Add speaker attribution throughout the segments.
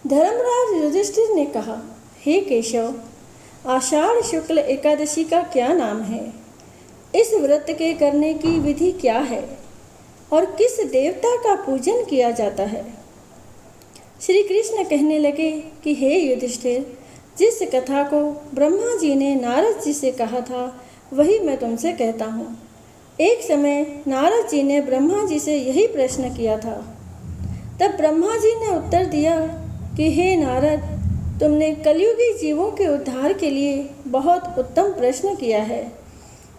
Speaker 1: धर्मराज युधिष्ठिर ने कहा, हे केशव, आषाढ़ शुक्ल एकादशी का क्या नाम है? इस व्रत के करने की विधि क्या है और किस देवता का पूजन किया जाता है? श्री कृष्ण कहने लगे कि हे युधिष्ठिर, जिस कथा को ब्रह्मा जी ने नारद जी से कहा था वही मैं तुमसे कहता हूँ। एक समय नारद जी ने ब्रह्मा जी से यही प्रश्न किया था। तब ब्रह्मा जी ने उत्तर दिया कि हे नारद, तुमने कलयुगी जीवों के उद्धार के लिए बहुत उत्तम प्रश्न किया है,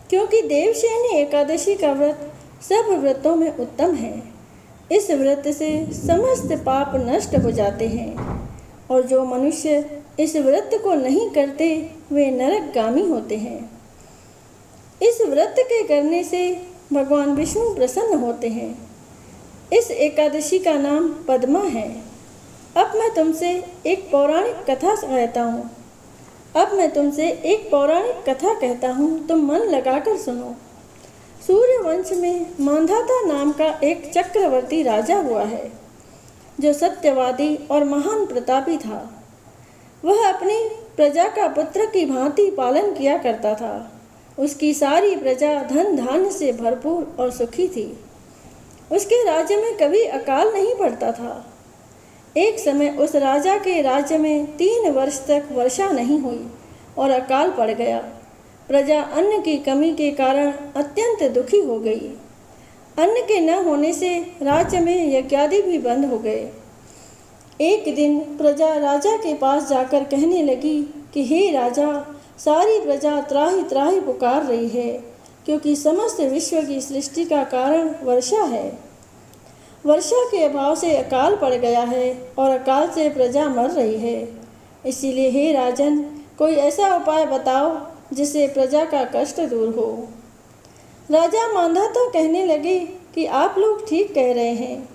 Speaker 1: क्योंकि देवशयनी एकादशी का व्रत सब व्रतों में उत्तम है। इस व्रत से समस्त पाप नष्ट हो जाते हैं और जो मनुष्य इस व्रत को नहीं करते वे नरकगामी होते हैं। इस व्रत के करने से भगवान विष्णु प्रसन्न होते हैं। इस एकादशी का नाम पद्मा है। अब मैं तुमसे एक पौराणिक कथा कहता हूँ, तुम मन लगाकर सुनो। सूर्यवंश में मांधाता नाम का एक चक्रवर्ती राजा हुआ है, जो सत्यवादी और महान प्रतापी था। वह अपनी प्रजा का पुत्र की भांति पालन किया करता था। उसकी सारी प्रजा धन धान्य से भरपूर और सुखी थी। उसके राज्य में कभी अकाल नहीं पड़ता था। एक समय उस राजा के राज्य में 3 वर्ष तक वर्षा नहीं हुई और अकाल पड़ गया। प्रजा अन्न की कमी के कारण अत्यंत दुखी हो गई। अन्न के न होने से राज्य में यज्ञादि भी बंद हो गए। एक दिन प्रजा राजा के पास जाकर कहने लगी कि हे राजा, सारी प्रजा त्राहि त्राहि पुकार रही है, क्योंकि समस्त विश्व की सृष्टि का कारण वर्षा है। वर्षा के अभाव से अकाल पड़ गया है और अकाल से प्रजा मर रही है। इसीलिए हे राजन, कोई ऐसा उपाय बताओ जिससे प्रजा का कष्ट दूर हो। राजा मांधाता कहने लगे कि आप लोग ठीक कह रहे हैं।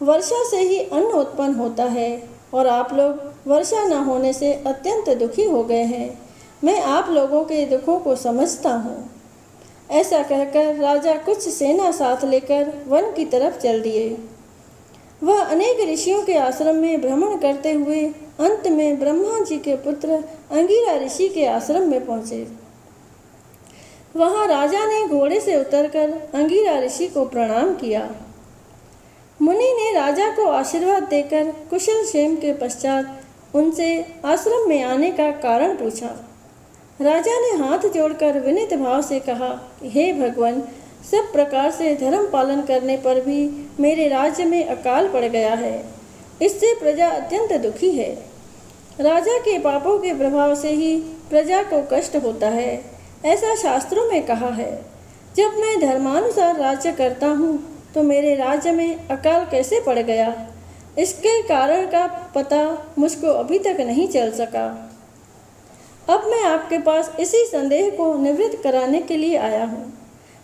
Speaker 1: वर्षा से ही अन्न उत्पन्न होता है और आप लोग वर्षा न होने से अत्यंत दुखी हो गए हैं। मैं आप लोगों के दुखों को समझता हूँ। ऐसा कहकर राजा कुछ सेना साथ लेकर वन की तरफ चल दिए। वह अनेक ऋषियों के आश्रम में भ्रमण करते हुए अंत में ब्रह्मा जी के पुत्र अंगिरा ऋषि के आश्रम में पहुँचे। वहाँ राजा ने घोड़े से उतरकर अंगिरा ऋषि को प्रणाम किया। मुनि ने राजा को आशीर्वाद देकर कुशल क्षेम के पश्चात उनसे आश्रम में आने का कारण पूछा। राजा ने हाथ जोड़कर विनीत भाव से कहा, हे भगवान, सब प्रकार से धर्म पालन करने पर भी मेरे राज्य में अकाल पड़ गया है। इससे प्रजा अत्यंत दुखी है। राजा के पापों के प्रभाव से ही प्रजा को कष्ट होता है, ऐसा शास्त्रों में कहा है। जब मैं धर्मानुसार राज्य करता हूँ तो मेरे राज्य में अकाल कैसे पड़ गया, इसके कारण का पता मुझको अभी तक नहीं चल सका। अब मैं आपके पास इसी संदेह को निवृत्त कराने के लिए आया हूँ।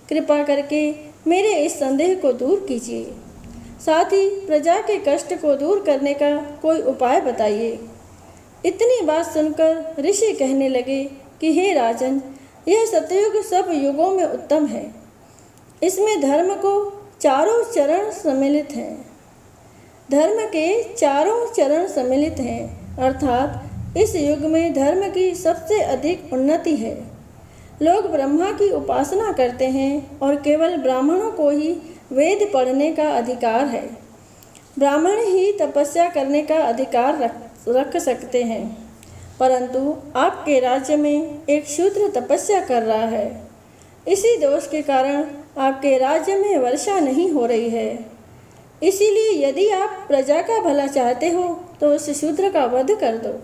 Speaker 1: कृपा करके मेरे इस संदेह को दूर कीजिए। साथ ही प्रजा के कष्ट को दूर करने का कोई उपाय बताइए। इतनी बात सुनकर ऋषि कहने लगे कि हे राजन, यह सतयुग सब युगों में उत्तम है। इसमें धर्म को चारों चरण सम्मिलित हैं। धर्म के चारों चरण सम्मिलित हैं, अर्थात इस युग में धर्म की सबसे अधिक उन्नति है। लोग ब्रह्मा की उपासना करते हैं और केवल ब्राह्मणों को ही वेद पढ़ने का अधिकार है। ब्राह्मण ही तपस्या करने का अधिकार रख सकते हैं, परंतु आपके राज्य में एक शूद्र तपस्या कर रहा है। इसी दोष के कारण आपके राज्य में वर्षा नहीं हो रही है। इसीलिए यदि आप प्रजा का भला चाहते हो तो उस शूद्र का वध कर दो।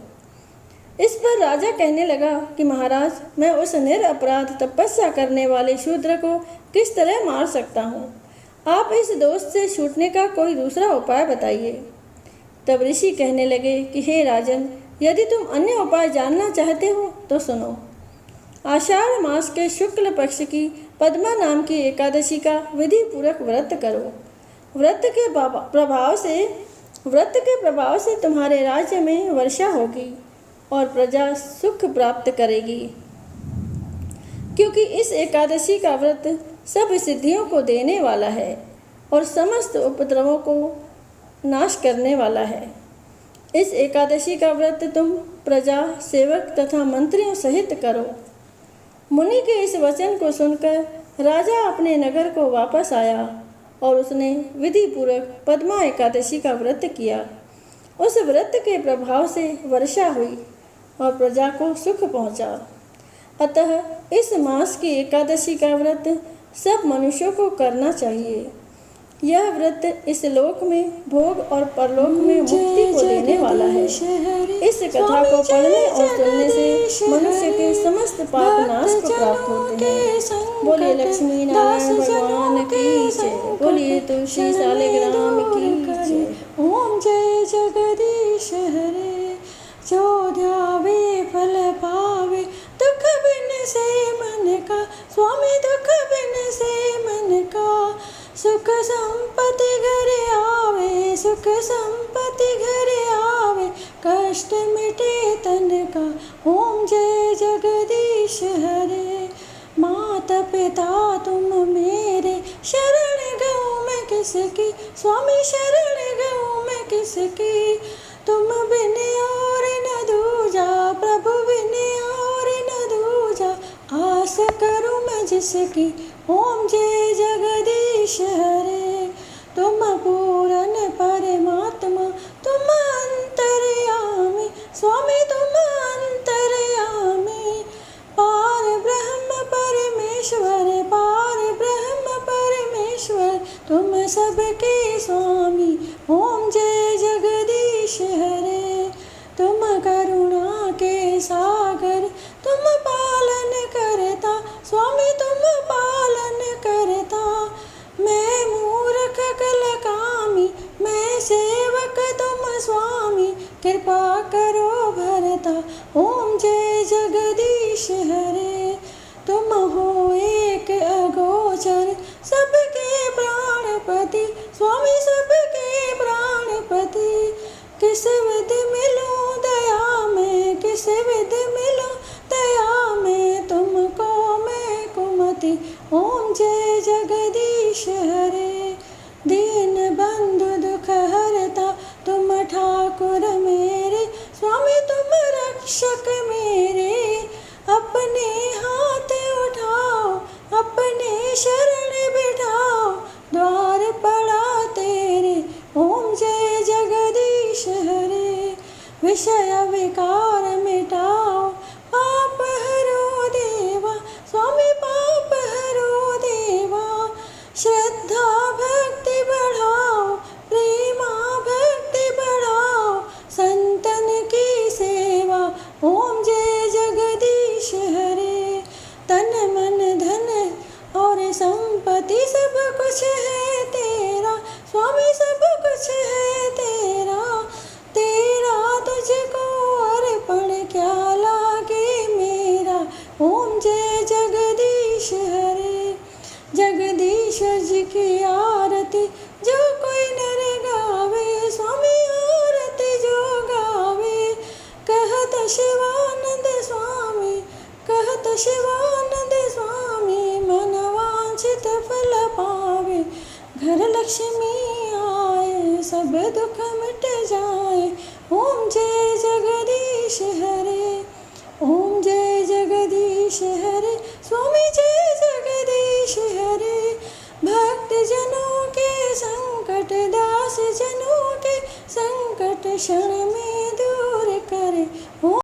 Speaker 1: इस पर राजा कहने लगा कि महाराज, मैं उस निरपराध तपस्या करने वाले शूद्र को किस तरह मार सकता हूँ? आप इस दोष से छूटने का कोई दूसरा उपाय बताइए। तब ऋषि कहने लगे कि हे राजन, यदि तुम अन्य उपाय जानना चाहते हो तो सुनो। आषाढ़ मास के शुक्ल पक्ष की पद्मा नाम की एकादशी का विधि पूर्वक व्रत करो। व्रत के प्रभाव से तुम्हारे राज्य में वर्षा होगी और प्रजा सुख प्राप्त करेगी, क्योंकि इस एकादशी का व्रत सब सिद्धियों को देने वाला है और समस्त उपद्रवों को नाश करने वाला है। इस एकादशी का व्रत तुम प्रजा, सेवक तथा मंत्रियों सहित करो। मुनि के इस वचन को सुनकर राजा अपने नगर को वापस आया और उसने विधि पूर्वक पद्मा एकादशी का व्रत किया। उस व्रत के प्रभाव से वर्षा हुई और प्रजा को सुख पहुंचा। अतः इस मास की एकादशी का व्रत सब मनुष्यों को करना चाहिए। यह व्रत इस लोक में भोग और परलोक में मुक्ति को देने वाला है। इस कथा को पढ़ने और सुनने से मनुष्य के समस्त पाप नाश को प्राप्त होते हैं। बोलिए लक्ष्मी नारायण भगवान की जय। बोलिए तुलसी सालिग्राम की जय।
Speaker 2: ओम जय जगदीश हरे, जो ध्यावे फल पावे, दुख बिन से मन का, स्वामी दुख बिन से मन का, सुख संपत्ति घर आवे, सुख संपत्ति घर आवे, कष्ट मिटे तन का। ओम जय जगदीश हरे, माता पिता तुम मेरे, शरण गऊँ मैं किसकी, स्वामी शरण गऊँ मैं किसकी, तुम बिन और न दूजा, प्रभु बिन और न दूजा, आस करूँ मैं जिसकी। ओम जय जगदीश हरे, तुम पूरन परमात्मा, तुम अंतर्यामी, स्वामी तुम अंतर्यामी, पार ब्रह्म परमेश्वर, पार ब्रह्म परमेश्वर, तुम सबके स्वामी। ओम जय जगदीश हरे, तुम करुणा के सागर, तुम पालन करता, स्वामी तुम पालन करता, मैं मूर्ख कलकामी, मैं सेवक तुम स्वामी, कृपा करो भरता। ओम जय जगदीश हरे, तुम हो एक अगोचर, सबके प्राणपति, स्वामी सबके प्राणपति, किस विध मिलूं दया में, किस विध मिलूं दया में, तुमको मैं कुमति। ओम जय जगदीश हरे, दीन बंधु दुख हरता, तुम ठाकुर मेरे, स्वामी तुम रक्षक मेरे, अपने हाथ उठाओ, अपने शरण बिठाओ, द्वार पड़ा तेरे। ओम जय जगदीश हरे, विषय विकार मिटा